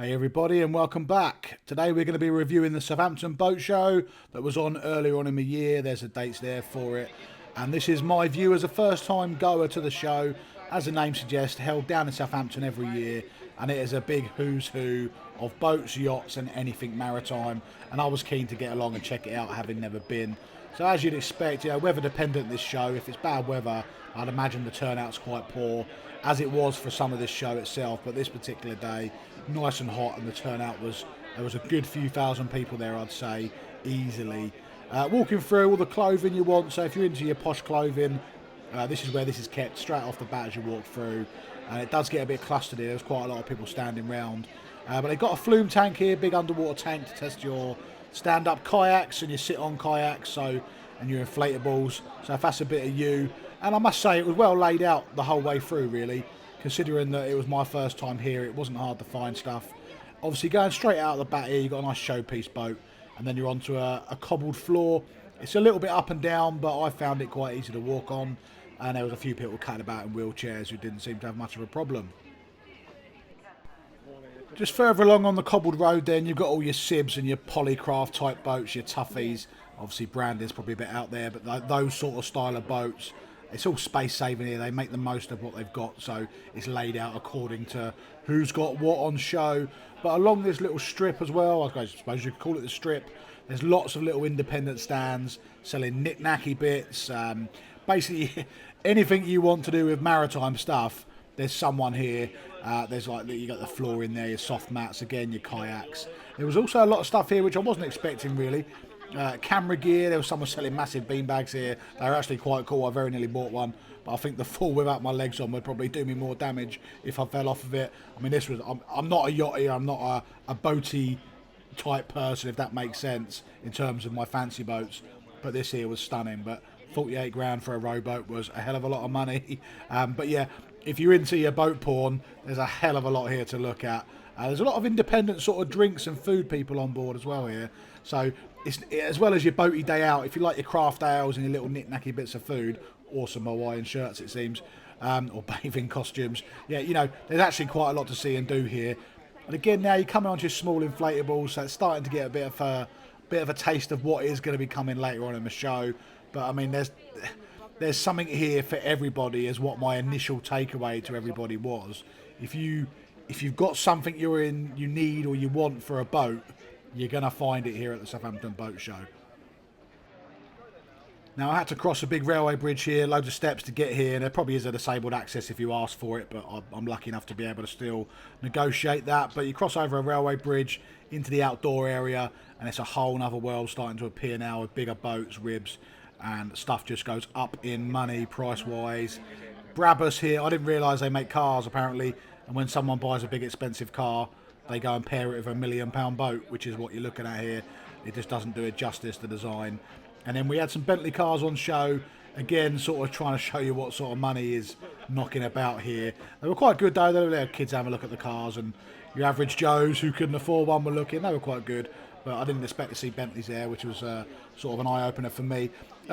Hey everybody and welcome back. Today we're going to be reviewing the Southampton boat show that was on earlier on in the year. There's the dates there for it. And this is my view as a first time goer to the show. As the name suggests, held down in Southampton every year. And it is a big who's who of boats, yachts and anything maritime. And I was keen to get along and check it out, having never been. So as you'd expect, weather dependent this show. If it's bad weather, I'd imagine the turnout's quite poor, as it was for some of this show itself. But this particular day, nice and hot, and the turnout there was a good few thousand people there, I'd say, easily. Walking through all the clothing you want, so if you're into your posh clothing, this is where this is kept straight off the bat as you walk through. And it does get a bit clustered here. There's quite a lot of people standing round. But they've got a flume tank here, big underwater tank to test your stand-up kayaks and your sit-on kayaks, and your inflatables. So if that's a bit of you. And I must say, it was well laid out the whole way through, really. Considering that it was my first time here, it wasn't hard to find stuff. Obviously, going straight out of the bat here, you've got a nice showpiece boat. And then you're onto a cobbled floor. It's a little bit up and down, but I found it quite easy to walk on. And there was a few people cutting about in wheelchairs who didn't seem to have much of a problem. Just further along on the cobbled road then, you've got all your Sibs and your Polycraft type boats, your Toughies. Obviously Brandon's probably a bit out there, but those sort of style of boats, it's all space saving here. They make the most of what they've got, so it's laid out according to who's got what on show. But along this little strip as well, I suppose you could call it the strip, there's lots of little independent stands selling knick-knacky bits. Basically, anything you want to do with maritime stuff, there's someone here. There's you got the floor in there, your soft mats, again your kayaks. There was also a lot of stuff here which I wasn't expecting really. Camera gear, there was someone selling massive beanbags here. They were actually quite cool. I very nearly bought one, but I think the fall without my legs on would probably do me more damage if I fell off of it. I mean, I'm not a yachty, I'm not a boaty type person, if that makes sense, in terms of my fancy boats. But this here was stunning. But 48 grand for a rowboat was a hell of a lot of money. But yeah, if you're into your boat porn, there's a hell of a lot here to look at. There's a lot of independent sort of drinks and food people on board as well here. So it's as well as your boaty day out. If you like your craft ales and your little knick-knacky bits of food, awesome Hawaiian shirts it seems, or bathing costumes. Yeah, there's actually quite a lot to see and do here. And again, now you're coming onto your small inflatables, so it's starting to get a bit of a taste of what is going to be coming later on in the show. But I mean, there's something here for everybody, is what my initial takeaway to everybody was. If you've got something you need or you want for a boat, you're going to find it here at the Southampton Boat Show. Now, I had to cross a big railway bridge here, loads of steps to get here, and there probably is a disabled access if you ask for it, but I'm lucky enough to be able to still negotiate that. But you cross over a railway bridge into the outdoor area, and it's a whole other world starting to appear now with bigger boats, ribs, and stuff just goes up in money price-wise. Brabus here, I didn't realise they make cars apparently, and when someone buys a big expensive car, they go and pair it with a £1 million boat, which is what you're looking at here. It just doesn't do it justice, the design. And then we had some Bentley cars on show, again sort of trying to show you what sort of money is knocking about here. They were quite good though. They had kids having a look at the cars, and your average Joes who couldn't afford one were looking. They were quite good, but I didn't expect to see Bentleys there, which was sort of an eye-opener for me.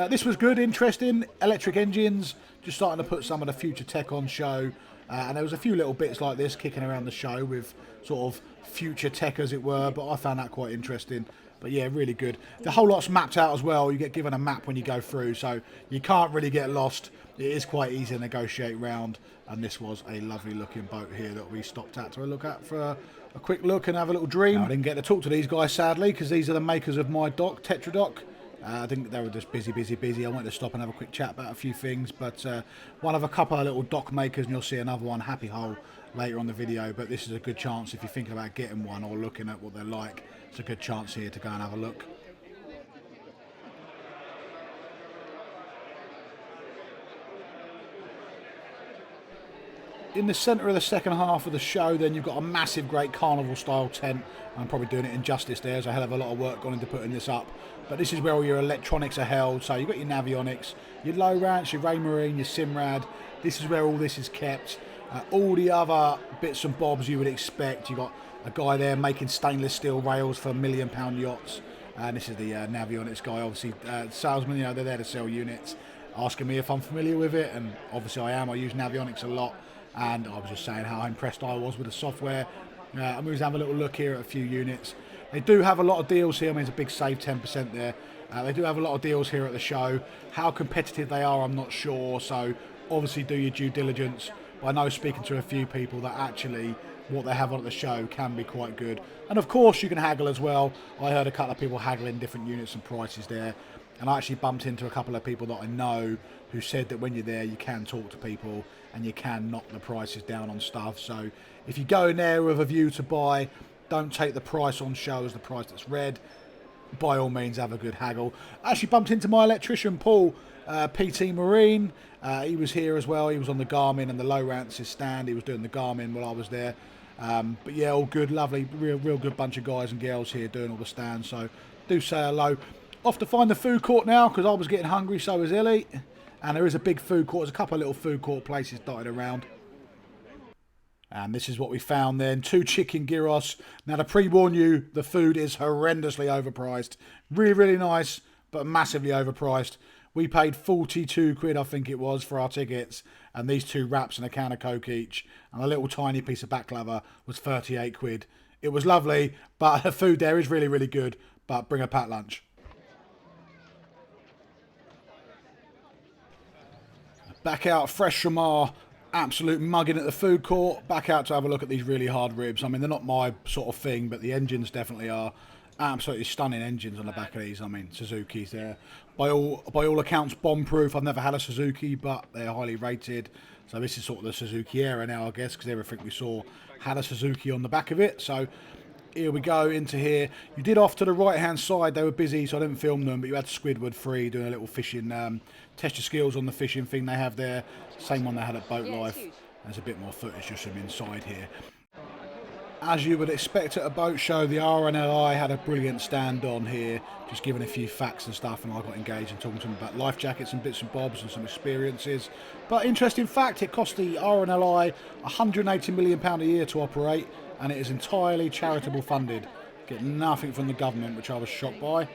This was good, interesting. Electric engines, just starting to put some of the future tech on show. And there was a few little bits like this kicking around the show with sort of future tech, as it were, but I found that quite interesting. But yeah, really good. The whole lot's mapped out as well. You get given a map when you go through, so you can't really get lost. It is quite easy to negotiate round, and this was a lovely looking boat here that we stopped at to look at for a quick look and have a little dream. I didn't get to talk to these guys sadly, because these are the makers of my dock, Tetra Dock. I think they were just busy. I wanted to stop and have a quick chat about a few things, but one of a couple of little dock makers, and you'll see another one, Happy Hole, later on the video. But this is a good chance if you're thinking about getting one or looking at what they're like. It's a good chance here to go and have a look. In the centre of the second half of the show, then you've got a massive, great carnival-style tent. I'm probably doing it injustice there. There's a hell of a lot of work gone into putting this up. But this is where all your electronics are held. So you've got your Navionics, your Lowrance, your Raymarine, your Simrad. This is where all this is kept. All the other bits and bobs you would expect. You've got a guy there making stainless steel rails for £1 million yachts. And this is the Navionics guy, obviously salesman. They're there to sell units. Asking me if I'm familiar with it, and obviously I am. I use Navionics a lot. And I was just saying how impressed I was with the software. I'm going to have a little look here at a few units. They do have a lot of deals here. I mean, it's a big save 10% there. They do have a lot of deals here at the show. How competitive they are, I'm not sure. So obviously do your due diligence. But I know, speaking to a few people, that actually what they have on at the show can be quite good. And of course you can haggle as well. I heard a couple of people haggling different units and prices there. And I actually bumped into a couple of people that I know who said that when you're there, you can talk to people and you can knock the prices down on stuff. So if you go in there with a view to buy, don't take the price on show as the price that's read. By all means, have a good haggle. I actually bumped into my electrician, Paul, PT Marine. He was here as well. He was on the Garmin and the Low Rances stand. He was doing the Garmin while I was there. But yeah, all good, lovely, real good bunch of guys and girls here doing all the stands. So do say hello. Off to find the food court now, because I was getting hungry, so was Illy. And there is a big food court. There's a couple of little food court places dotted around. And this is what we found then. 2 chicken gyros. Now, to pre-warn you, the food is horrendously overpriced. Really, really nice, but massively overpriced. We paid 42 quid, I think it was, for our tickets. And these 2 wraps and a can of Coke each. And a little tiny piece of baklava was 38 quid. It was lovely, but the food there is really, really good. But bring a packed lunch. Back out fresh from our absolute mugging at the food court. Back out to have a look at these really hard ribs. I mean, they're not my sort of thing, but the engines definitely are. Absolutely stunning engines on the back of these. I mean, Suzuki's there. By all accounts, bomb-proof. I've never had a Suzuki, but they're highly rated. So this is sort of the Suzuki era now, I guess, because everything we saw had a Suzuki on the back of it. So here we go into here. You did off to the right-hand side. They were busy, so I didn't film them, but you had Squidward free doing a little fishing, test your skills on the fishing thing they have there. Same one they had at Boat Life. There's a bit more footage just from inside here. As you would expect at a boat show, the RNLI had a brilliant stand on here, just giving a few facts and stuff, and I got engaged in talking to them about life jackets and bits and bobs and some experiences. But interesting fact, it cost the RNLI £180 million a year to operate, and it is entirely charitable funded. Get nothing from the government, which I was shocked by.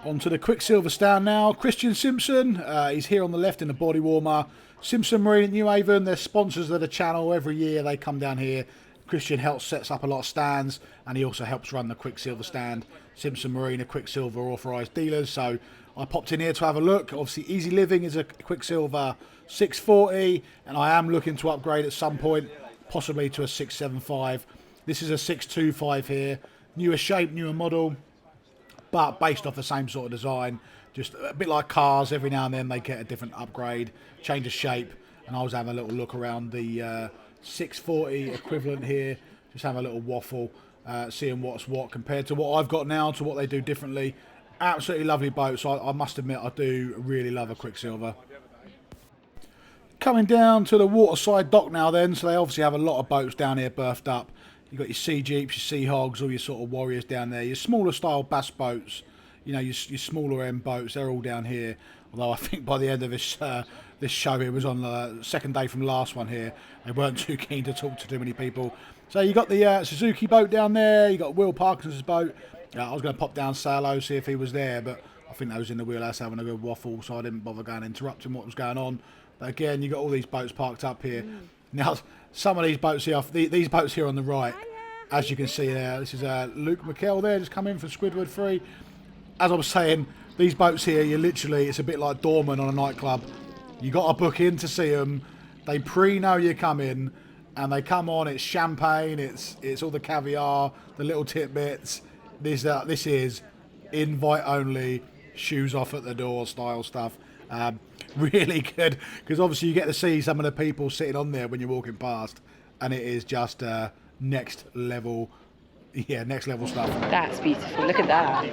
On to the Quicksilver stand now. Christian Simpson, he's here on the left in the body warmer. Simpson Marine at New Haven, they're sponsors of the channel. Every year they come down here. Christian helps sets up a lot of stands, and he also helps run the Quicksilver stand. Simpson Marine are Quicksilver authorised dealers, so I popped in here to have a look. Obviously, Easy Living is a Quicksilver 640, and I am looking to upgrade at some point, possibly to a 675. This is a 625 here. Newer shape, newer model, but based off the same sort of design. Just a bit like cars, every now and then they get a different upgrade, change of shape. And I was having a little look around the 640 equivalent here, just having a little waffle, seeing what's what compared to what I've got now to what they do differently. Absolutely lovely boat, so I must admit I do really love a Quicksilver. Coming down to the waterside dock now then, so they obviously have a lot of boats down here berthed up. You've got your Sea Jeeps, your Sea Hogs, all your sort of warriors down there. Your smaller style bass boats, you know, your smaller end boats, they're all down here. Although I think by the end of this this show, it was on the second day from last one here, they weren't too keen to talk to too many people. So you got the Suzuki boat down there, you got Will Parkinson's boat. I was going to pop down, say hello, see if he was there, but I think they was in the wheelhouse having a good waffle, so I didn't bother going and interrupting what was going on. But again, you got all these boats parked up here. Now, some of these boats here, these boats here on the right, as you can see there, this is Luke McKell there, just come in from Squidward free. As I was saying, these boats here, you literally, it's a bit like doorman on a nightclub. You got to book in to see them. They pre-know you're coming, and they come on. It's champagne, it's all the caviar, the little tidbits. This is invite only, shoes off at the door style stuff. Really good, because obviously you get to see some of the people sitting on there when you're walking past, and it is just next level stuff. That's beautiful. Look at that.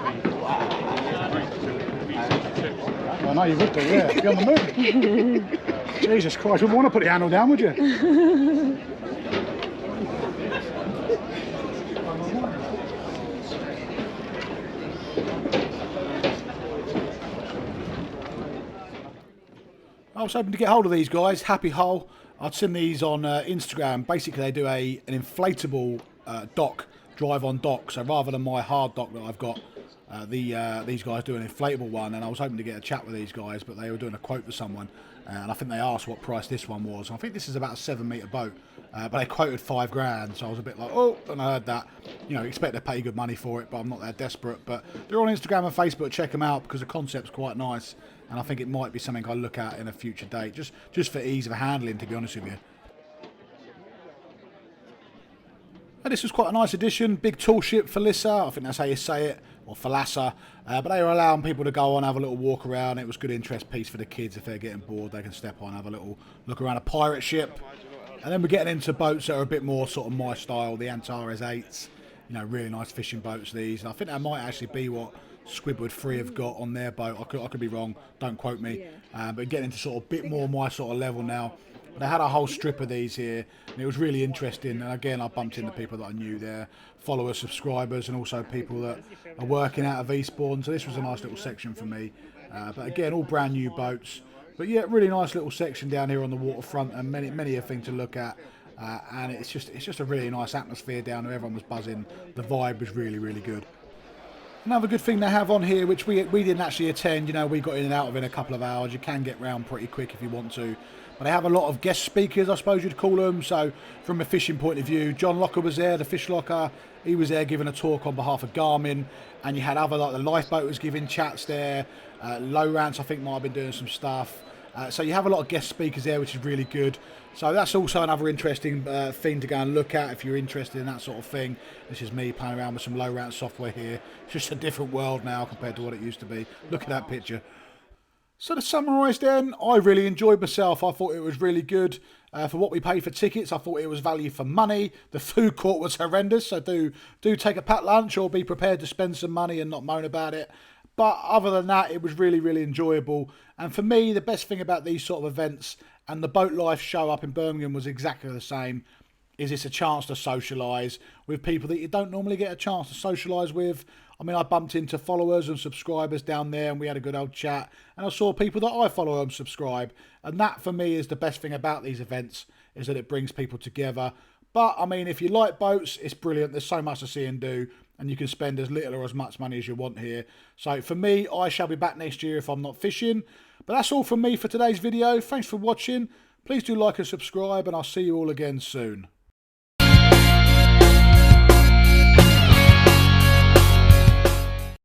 I know you would do, yeah. Be on the move. Jesus Christ, wouldn't want to put the handle down, would you? I was hoping to get hold of these guys, Happy Hull. I'd seen these on Instagram. Basically, they do an inflatable dock, drive-on dock. So rather than my hard dock that I've got, these guys do an inflatable one, and I was hoping to get a chat with these guys, but they were doing a quote for someone, and I think they asked what price this one was. I think this is about a 7 metre boat, but they quoted $5,000, so I was a bit like, oh, and I heard that, you know, expect to pay good money for it, but I'm not that desperate. But they're on Instagram and Facebook, check them out, because the concept's quite nice, and I think it might be something I'll look at in a future date, just for ease of handling, to be honest with you. And this was quite a nice addition, big tall ship for Lissa, I think that's how you say it, or Falassa, but they were allowing people to go on, have a little walk around. It was a good interest piece for the kids. If they're getting bored, they can step on, have a little look around a pirate ship. And then we're getting into boats that are a bit more sort of my style, the Antares 8s, you know, really nice fishing boats these. And I think that might actually be what Squidward 3 have got on their boat. I could be wrong, don't quote me, but getting into sort of a bit more my sort of level now. They had a whole strip of these here, and it was really interesting. And again, I bumped into people that I knew there, followers, subscribers, and also people that are working out of Eastbourne. So this was a nice little section for me. But again, all brand new boats. But yeah, really nice little section down here on the waterfront, and many a thing to look at. And it's just a really nice atmosphere down there. Everyone was buzzing. The vibe was really good. Another good thing they have on here, which we didn't actually attend, you know, we got in and out of it in a couple of hours. You can get round pretty quick if you want to. But they have a lot of guest speakers, I suppose you'd call them. So from a fishing point of view, John Locker was there, the fish locker. He was there giving a talk on behalf of Garmin. And you had other, like the lifeboat was giving chats there. Lowrance, I think, might have been doing some stuff. So you have a lot of guest speakers there, which is really good. So that's also another interesting thing to go and look at if you're interested in that sort of thing. This is me playing around with some Lowrance software here. It's just a different world now compared to what it used to be. Look at that picture. So to summarise then, I really enjoyed myself. I thought it was really good. For what we paid for tickets, I thought it was value for money. The food court was horrendous, so do take a packed lunch or be prepared to spend some money and not moan about it. But other than that, it was really enjoyable. And for me, the best thing about these sort of events, and the Boat Life show up in Birmingham was exactly the same, is it's a chance to socialise with people that you don't normally get a chance to socialise with. I mean, I bumped into followers and subscribers down there, and we had a good old chat. And I saw people that I follow and subscribe. And that, for me, is the best thing about these events, is that it brings people together. But, I mean, if you like boats, it's brilliant. There's so much to see and do, and you can spend as little or as much money as you want here. So, for me, I shall be back next year if I'm not fishing. But that's all from me for today's video. Thanks for watching. Please do like and subscribe, and I'll see you all again soon.